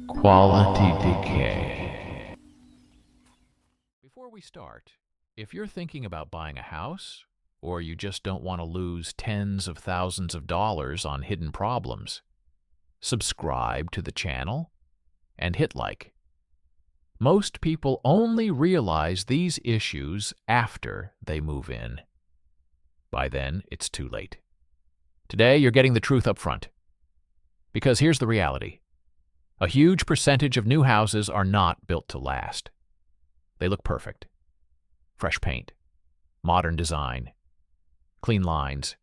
Quality decay. Before we start, if you're thinking about buying a house, or you just don't want to lose tens of thousands of dollars on hidden problems, subscribe to the channel and hit like. Most people only realize these issues after they move in. By then, it's too late. Today, you're getting the truth up front. Because here's the reality. A huge percentage of new houses are not built to last. They look perfect. Fresh paint, modern design, clean lines.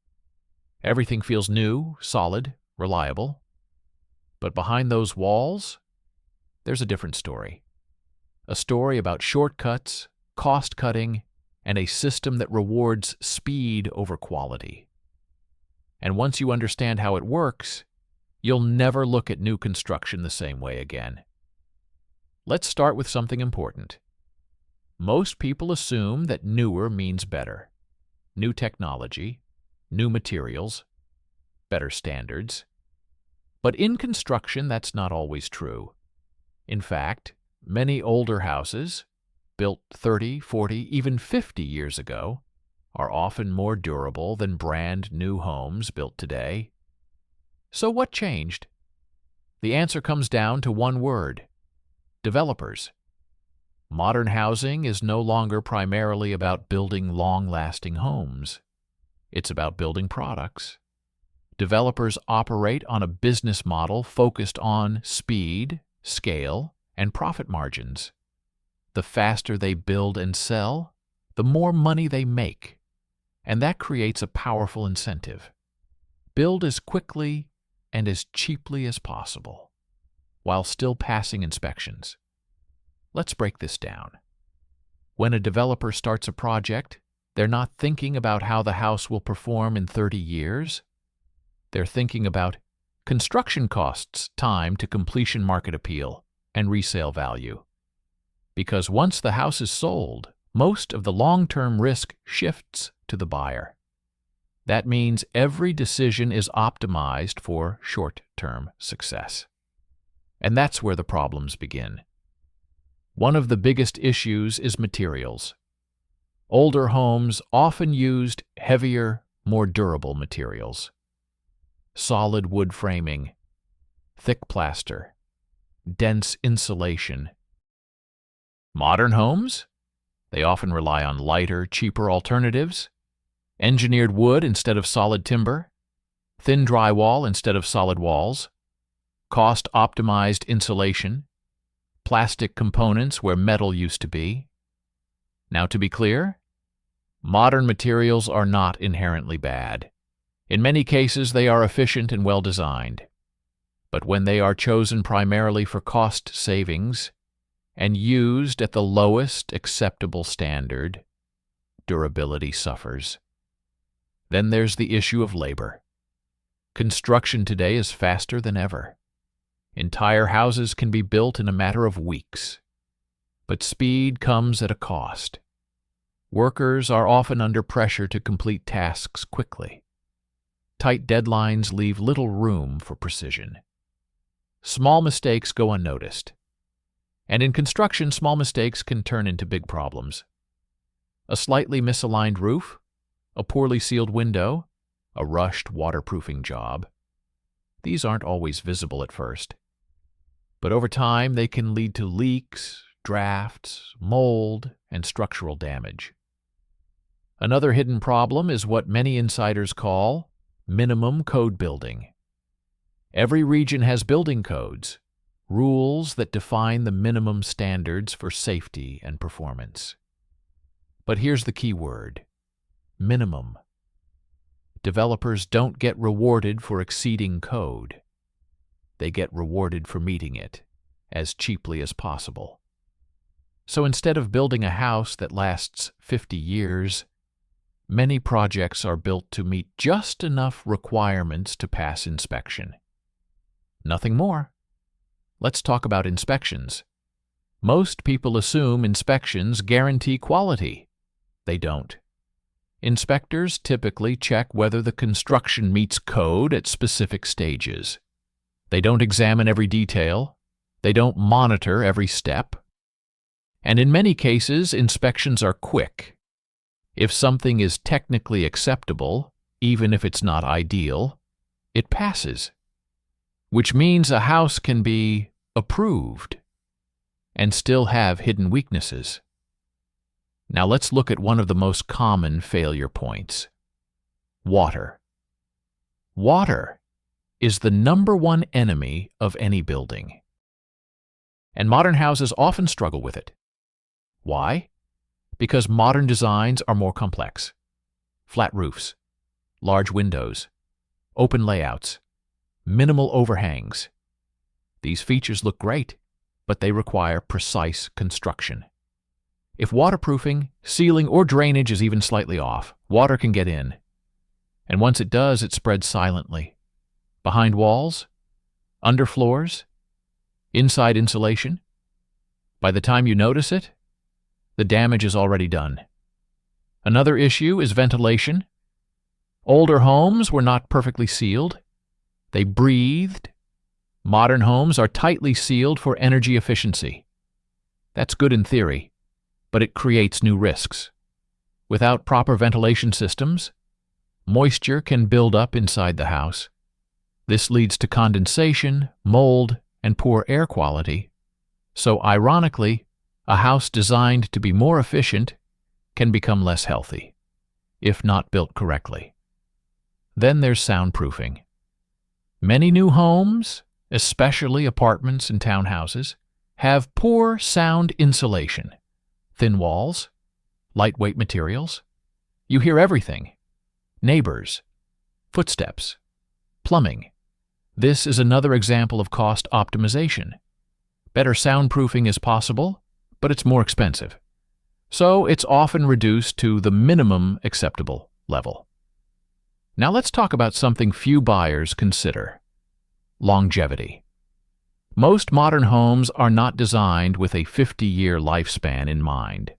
Everything feels new, solid, reliable. But behind those walls, there's a different story. A story about shortcuts, cost-cutting, and a system that rewards speed over quality. And once you understand how it works, you'll never look at new construction the same way again. Let's start with something important. Most people assume that newer means better. New technology, new materials, better standards. But in construction, that's not always true. In fact, many older houses, built 30, 40, even 50 years ago, are often more durable than brand new homes built today. So what changed? The answer comes down to one word: developers. Modern housing is no longer primarily about building long-lasting homes. It's about building products. Developers operate on a business model focused on speed, scale, and profit margins. The faster they build and sell, the more money they make, and that creates a powerful incentive. Build as quickly and as cheaply as possible, while still passing inspections. Let's break this down. When a developer starts a project, they're not thinking about how the house will perform in 30 years. They're thinking about construction costs, time to completion, market appeal, and resale value. Because once the house is sold, most of the long-term risk shifts to the buyer. That means every decision is optimized for short-term success. And that's where the problems begin. One of the biggest issues is materials. Older homes often used heavier, more durable materials. Solid wood framing, thick plaster, dense insulation. Modern homes? They often rely on lighter, cheaper alternatives. Engineered wood instead of solid timber, thin drywall instead of solid walls, cost-optimized insulation, plastic components where metal used to be. Now, to be clear, modern materials are not inherently bad. In many cases, they are efficient and well-designed. But when they are chosen primarily for cost savings and used at the lowest acceptable standard, durability suffers. Then there's the issue of labor. Construction today is faster than ever. Entire houses can be built in a matter of weeks. But speed comes at a cost. Workers are often under pressure to complete tasks quickly. Tight deadlines leave little room for precision. Small mistakes go unnoticed. And in construction, small mistakes can turn into big problems. A slightly misaligned roof, a poorly sealed window, a rushed waterproofing job. These aren't always visible at first. But over time, they can lead to leaks, drafts, mold, and structural damage. Another hidden problem is what many insiders call minimum code building. Every region has building codes, rules that define the minimum standards for safety and performance. But here's the key word: minimum. Developers don't get rewarded for exceeding code. They get rewarded for meeting it as cheaply as possible. So instead of building a house that lasts 50 years, many projects are built to meet just enough requirements to pass inspection. Nothing more. Let's talk about inspections. Most people assume inspections guarantee quality. They don't. Inspectors typically check whether the construction meets code at specific stages. They don't examine every detail. They don't monitor every step. And in many cases, inspections are quick. If something is technically acceptable, even if it's not ideal, it passes, which means a house can be approved and still have hidden weaknesses. Now let's look at one of the most common failure points: water. Water is the #1 enemy of any building. And modern houses often struggle with it. Why? Because modern designs are more complex. Flat roofs, large windows, open layouts, minimal overhangs. These features look great, but they require precise construction. If waterproofing, sealing, or drainage is even slightly off, water can get in. And once it does, it spreads silently. Behind walls, under floors, inside insulation. By the time you notice it, the damage is already done. Another issue is ventilation. Older homes were not perfectly sealed. They breathed. Modern homes are tightly sealed for energy efficiency. That's good in theory, but it creates new risks. Without proper ventilation systems, moisture can build up inside the house. This leads to condensation, mold, and poor air quality. So, ironically, a house designed to be more efficient can become less healthy, if not built correctly. Then there's soundproofing. Many new homes, especially apartments and townhouses, have poor sound insulation. Thin walls, lightweight materials. You hear everything: neighbors, footsteps, plumbing. This is another example of cost optimization. Better soundproofing is possible, but it's more expensive. So it's often reduced to the minimum acceptable level. Now let's talk about something few buyers consider: longevity. Most modern homes are not designed with a 50-year lifespan in mind.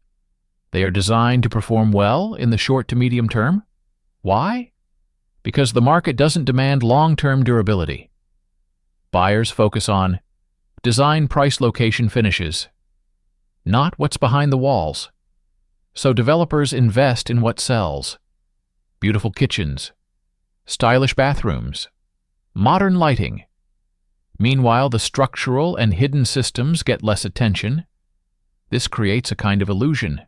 They are designed to perform well in the short to medium term. Why? Because the market doesn't demand long-term durability. Buyers focus on design, price, location, finishes, not what's behind the walls. So developers invest in what sells: beautiful kitchens, stylish bathrooms, modern lighting. Meanwhile, the structural and hidden systems get less attention. This creates a kind of illusion.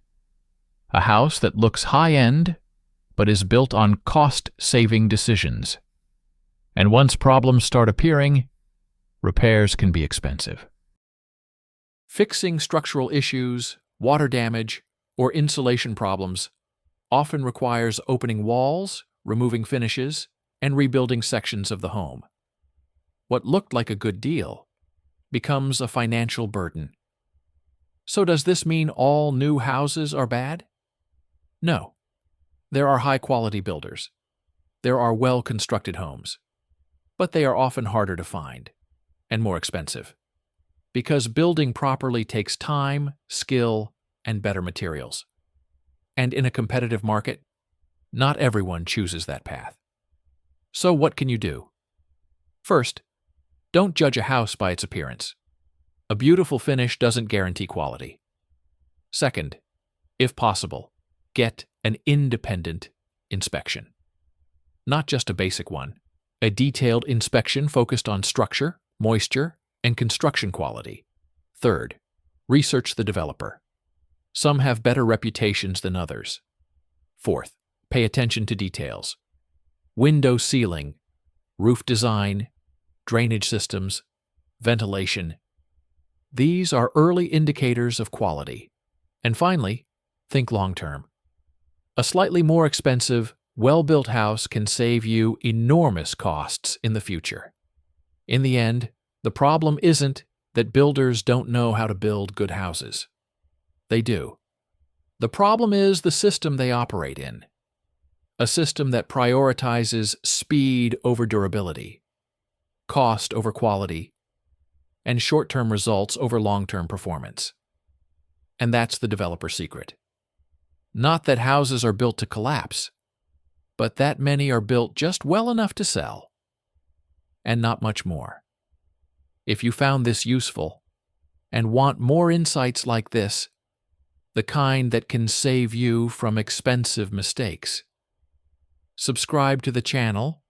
A house that looks high-end, but is built on cost-saving decisions. And once problems start appearing, repairs can be expensive. Fixing structural issues, water damage, or insulation problems often requires opening walls, removing finishes, and rebuilding sections of the home. What looked like a good deal becomes a financial burden. So does this mean all new houses are bad? No. There are high-quality builders. There are well-constructed homes. But they are often harder to find and more expensive, because building properly takes time, skill, and better materials. And in a competitive market, not everyone chooses that path. So what can you do? First, don't judge a house by its appearance. A beautiful finish doesn't guarantee quality. Second, if possible, get an independent inspection. Not just a basic one, a detailed inspection focused on structure, moisture, and construction quality. Third, research the developer. Some have better reputations than others. Fourth, pay attention to details: window sealing, roof design, drainage systems, ventilation. These are early indicators of quality. And finally, think long-term. A slightly more expensive, well-built house can save you enormous costs in the future. In the end, the problem isn't that builders don't know how to build good houses. They do. The problem is the system they operate in. A system that prioritizes speed over durability, cost over quality, and short-term results over long-term performance. And that's the developer secret. Not that houses are built to collapse, but that many are built just well enough to sell, and not much more. If you found this useful, and want more insights like this, the kind that can save you from expensive mistakes, subscribe to the channel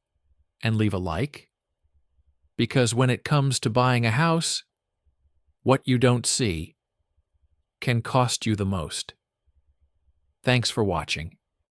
and leave a like, because when it comes to buying a house, what you don't see can cost you the most. Thanks for watching.